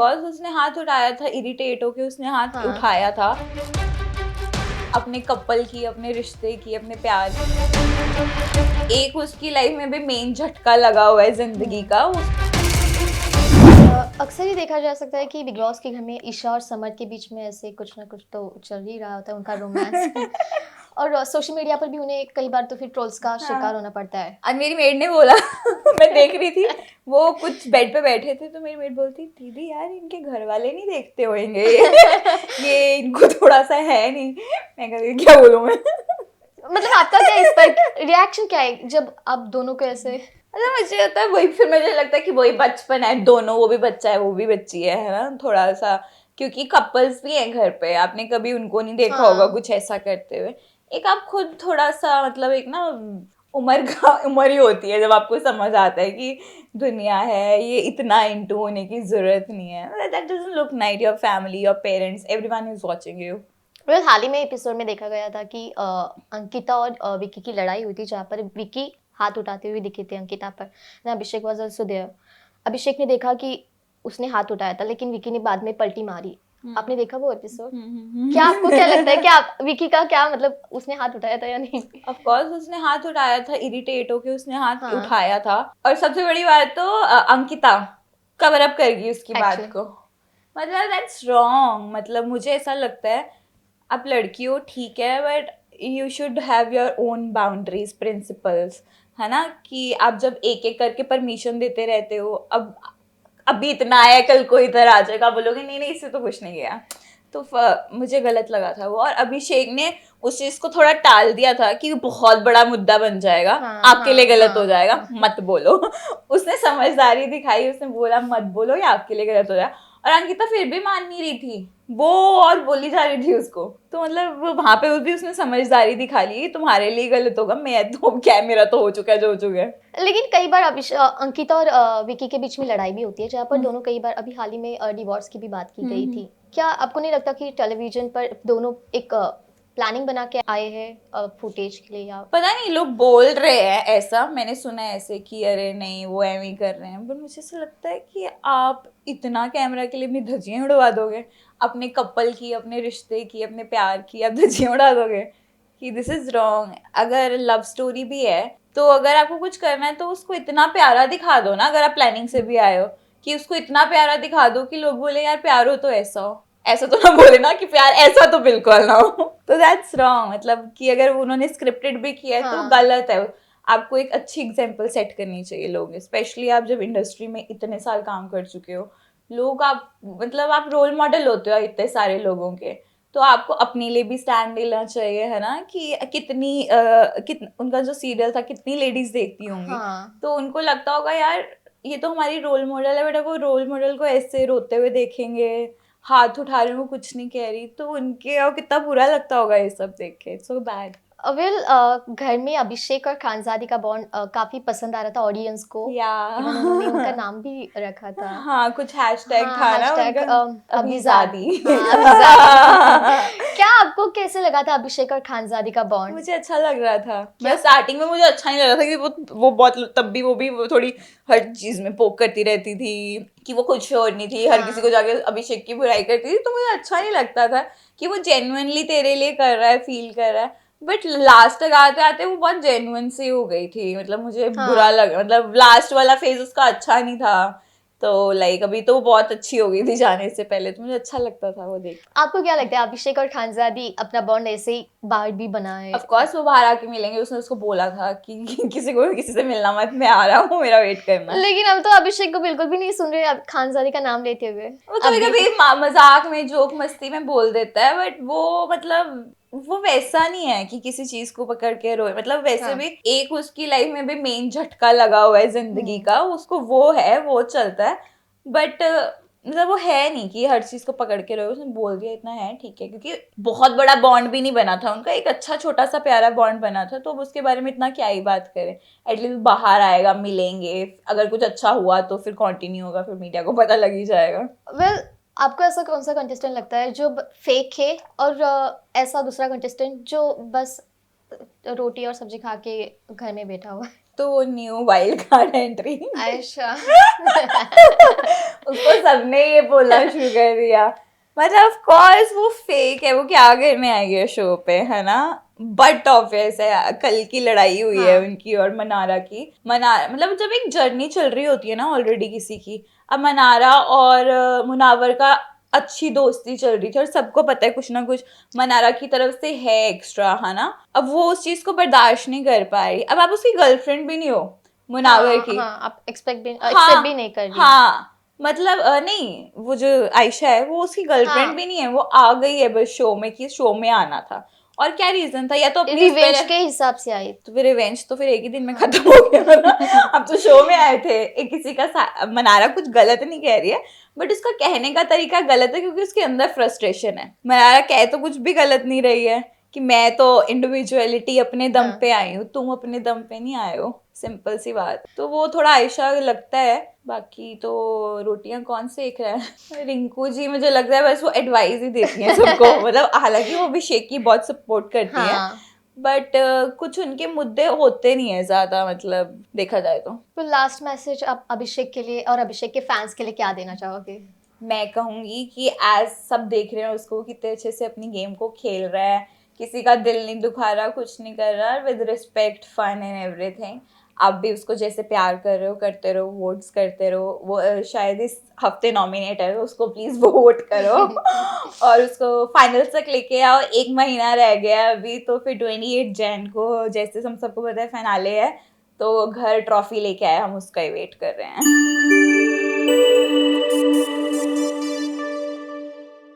Course उसने हाथ उठाया था, इरिटेट होके उसने हाथ उठाया था अपने कपल की, अपने रिश्ते की, अपने प्यार की। एक उसकी लाइफ में भी मेन झटका लगा हुआ है जिंदगी का। अक्सर ही देखा जा सकता है कि बिग बॉस के घर में ईशा और समर के बीच में ऐसे कुछ ना कुछ तो चल ही रहा होता है, उनका रोमांस। और सोशल मीडिया पर भी उन्हें कई बार तो फिर ट्रोल्स का शिकार होना पड़ता है। आज मेरी मेड ने बोला मैं देख रही थी, वो कुछ बेड पे बैठे थे तो मेरी मेड बोलती, दीदी यार इनके घर वाले नहीं देखते होंगे ये इनको थोड़ा सा है नहीं। मैं कहती क्या बोलूं मैं। मतलब आपका क्या इस पर रिएक्शन क्या है जब आप दोनों को ऐसे? मतलब मुझे होता है वही, फिर मुझे लगता है कि वही बचपन है दोनों, वो भी बच्चा है वो भी बच्ची है ना, थोड़ा सा। क्योंकि कपल्स भी हैं घर पे, आपने कभी उनको नहीं देखा होगा कुछ ऐसा करते हुए। एक आप खुद थोड़ा सा मतलब एक ना उम्र ही होती है जब आपको समझ आता है कि दुनिया है, ये इतना इंटू होने की जरूरत नहीं है। That doesn't look nice. Your family, your parents, everyone is watching you. हाल ही में एपिसोड में देखा गया था कि अंकिता और विकी की लड़ाई हुई थी, जहाँ पर विकी हाथ उठाते हुए दिखे थे अंकिता पर। ना अभिषेक वाज आल्सो देयर। अभिषेक ने देखा कि उसने हाथ उठाया था, लेकिन विकी ने बाद में पलटी मारी। आपने देखा वो एपिसोड? क्या आपको क्या लगता है कि आप विकी का क्या मतलब, उसने हाथ उठाया था या नहीं? ऑफ कोर्स उसने हाथ उठाया था, इरिटेट होके उसने हाथ उठाया था। और सबसे बड़ी बात तो अंकिता कवर अप कर गई उसकी बात को। मतलब दैट्स रॉन्ग। मतलब मुझे ऐसा लगता है आप लड़की हो ठीक है, but you should have your own boundaries, principles, है ना। कि आप जब एक एक करके परमिशन देते रहते हो, अब अभी इतना आया कल को इधर आ जाएगा, बोलोगे नहीं नहीं इससे तो कुछ नहीं गया। तो मुझे गलत लगा था वो। और अभिषेक ने उस चीज को थोड़ा टाल दिया था कि बहुत बड़ा मुद्दा बन जाएगा, आपके लिए गलत हो जाएगा, मत बोलो। उसने समझदारी दिखाई, उसने बोला मत बोलो या आपके लिए गलत हो जाएगा। और अंकिता फिर भी मान नहीं रही थी वो, और बोली जा रही थी उसको। तो मतलब वहां पे भी उसने समझदारी दिखा ली, तुम्हारे लिए गलत होगा, मैं तो क्या, मेरा तो हो चुका है जो हो चुका है। लेकिन कई बार अंकिता और विकी के बीच में लड़ाई भी होती है, जहाँ पर दोनों कई बार, अभी हाल ही में डिवोर्स की भी बात की गई थी। क्या आपको नहीं लगता कि टेलीविजन पर दोनों एक प्लानिंग बना के आए हैं फुटेज के लिए? या पता नहीं, लोग बोल रहे हैं ऐसा, मैंने सुना है ऐसे कि अरे नहीं वो एम ही कर रहे हैं। पर मुझे ऐसा लगता है कि आप इतना कैमरा के लिए अपनी धज्जियां उड़वा दोगे, अपने कपल की, अपने रिश्ते की, अपने प्यार की आप धज्जियां उड़ा दोगे, कि दिस इज रॉन्ग। अगर लव स्टोरी भी है तो अगर आपको कुछ करना है तो उसको इतना प्यारा दिखा दो ना। अगर आप प्लानिंग से भी आए हो, कि उसको इतना प्यारा दिखा दो कि लोग बोले यार प्यार हो तो ऐसा हो। ऐसा तो ना बोले ना कि प्यार ऐसा तो बिल्कुल ना हो। तो दैट्स रॉन्ग। मतलब कि अगर उन्होंने स्क्रिप्टेड भी किया है तो गलत है। आपको एक अच्छी एग्जाम्पल सेट करनी चाहिए लोग, स्पेशली आप जब इंडस्ट्री में इतने साल काम कर चुके हो। लोग आप मतलब आप रोल मॉडल होते हो इतने सारे लोगों के, तो आपको अपने लिए भी स्टैंड लेना चाहिए, है ना। कि उनका जो सीरियल था कितनी लेडीज देखती होंगी, तो उनको लगता होगा यार ये तो हमारी रोल मॉडल है, बेटा वो रोल मॉडल को ऐसे रोते हुए देखेंगे, हाथ उठा रहे हो, कुछ नहीं कह रही, तो उनके और कितना बुरा लगता होगा ये सब देख के। So bad. घर में अभिषेक और खानजादी का बॉन्ड काफी पसंद आ रहा था ऑडियंस को। या इवन उन्होंने उनका नाम भी रखा था। हाँ, कुछ हैशटैग था ना हैशटैग उनका, अभिजादी। क्या आपको कैसे लगा था अभिषेक और खानजादी का बॉन्ड? मुझे अच्छा लग रहा था। मैं स्टार्टिंग में मुझे अच्छा नहीं लग रहा था कि वो बहुत, तब भी वो थोड़ी हर चीज में पोक करती रहती थी, कि वो खुद श्योर नहीं थी, हर किसी को जाके अभिषेक की बुराई करती थी। तो मुझे अच्छा नहीं लगता था कि वो जेन्युइनली तेरे लिए कर रहा है, फील कर रहा है। बट लास्ट तक आते आते वो बहुत जेन्युइन सी हो गई थी। मतलब मुझे बुरा लगा, मतलब लास्ट वाला फेज उसका अच्छा नहीं था। तो लाइक अभी तो बहुत अच्छी हो गई थी जाने से पहले, तो मुझे अच्छा लगता था वो देख। आपको क्या लगता है अभिषेक और खानजादी अपना बॉन्ड ऐसे ही बाहर भी बनाए? ऑफ कोर्स वो बाहर आके मिलेंगे, उसने उसको बोला था कि किसी को किसी से मिलना मत, मैं आ रहा हूँ, मेरा वेट करना। लेकिन हम तो अभिषेक को बिल्कुल भी नहीं सुन रहे खानजादी का नाम लेते हुए। वो कभी कभी मजाक में, जोक मस्ती में बोल देता है, बट वो मतलब वो वैसा नहीं है कि किसी चीज को पकड़ के रोए। मतलब वैसे भी एक उसकी लाइफ में भी मेन झटका लगा हुआ है जिंदगी का, उसको वो है, वो चलता है। बट मतलब वो है नहीं कि हर चीज को पकड़ के रोए। उसने बोल दिया इतना है ठीक है, क्योंकि बहुत बड़ा बॉन्ड भी नहीं बना था उनका, एक अच्छा छोटा सा प्यारा बॉन्ड बना था। तो अब उसके बारे में इतना क्या ही बात करें। एटलीस्ट बाहर आएगा, मिलेंगे, अगर कुछ अच्छा हुआ तो फिर कंटिन्यू होगा, फिर मीडिया को पता लग ही जाएगा। आपको ऐसा कौन सा कंटेस्टेंट लगता है जो फेक है, और ऐसा दूसरा कंटेस्टेंट जो बस रोटी और सब्जी खा के घर में बैठा हुआ है? तो वो new wild card entry Ayesha उसको सबने ये बोलना शुरू कर दिया। मतलब ऑफ कोर्स वो फेक है, वो क्या करने आई है शो पे, है ना। बट ऑब्वियस है, कल की लड़ाई हुई है हाँ। उनकी और मनारा की। मनारा मतलब जब एक जर्नी चल रही होती है ना ऑलरेडी किसी की, अब मनारा और मुनावर का अच्छी दोस्ती चल रही थी और सबको पता है कुछ ना कुछ मनारा की तरफ से है एक्स्ट्रा, है ना। अब वो उस चीज को बर्दाश्त नहीं कर पा रही। अब आप उसकी गर्लफ्रेंड भी नहीं हो मुनावर हाँ की। हाँ, आप एक्सपेक्ट हाँ भी नहीं कर रही। हाँ, मतलब नहीं, वो जो आयशा है वो उसकी गर्लफ्रेंड हाँ, भी नहीं है, वो आ गई है बस शो में कि शो में आना था। और क्या रीजन था, या तो अपनी उस रिवेंज पे, के हिसाब से आई। तो फिर रिवेंज तो फिर एक ही दिन में हाँ। खत्म हो गया ना। अब तो शो में आए थे, एक किसी का मनारा कुछ गलत नहीं कह रही है, बट उसका कहने का तरीका गलत है क्योंकि उसके अंदर फ्रस्ट्रेशन है। मनारा कह तो कुछ भी गलत नहीं रही है कि मैं तो इंडिविजुअलिटी अपने दम हाँ। पे आई हूँ, तुम अपने दम पे नहीं आए हो, सिंपल सी बात। तो वो थोड़ा आयशा लगता है। बाकी तो रोटियां कौन सेक रहा है, रिंकू जी मुझे लग रहा है बस वो एडवाइस ही देती हैं सबको। मतलब हालांकि वो अभिषेक की बहुत सपोर्ट करती हैं, हाँ, बट कुछ उनके मुद्दे होते नहीं है ज्यादा, मतलब देखा जाए तो लास्ट मैसेज आप अभिषेक के लिए और अभिषेक के फैंस के लिए क्या देना चाहोगे? मैं कहूंगी कि एज सब देख रहे हैं उसको कितने अच्छे से अपनी गेम को खेल रहा है, किसी का दिल नहीं दुखा रहा, कुछ नहीं कर रहा, with respect, fun and everything. आप भी उसको जैसे प्यार कर रहे हो करते रहो, वोट्स करते रहो। वो शायद इस हफ्ते नॉमिनेट है, तो उसको प्लीज वोट करो और उसको फाइनल्स तक लेके आओ। 1 महीना रह गया है अभी, तो फिर 28 जैन को, जैसे हम सबको पता है फाइनले है, तो घर ट्रॉफी लेके आए, हम उसका ही वेट कर रहे हैं।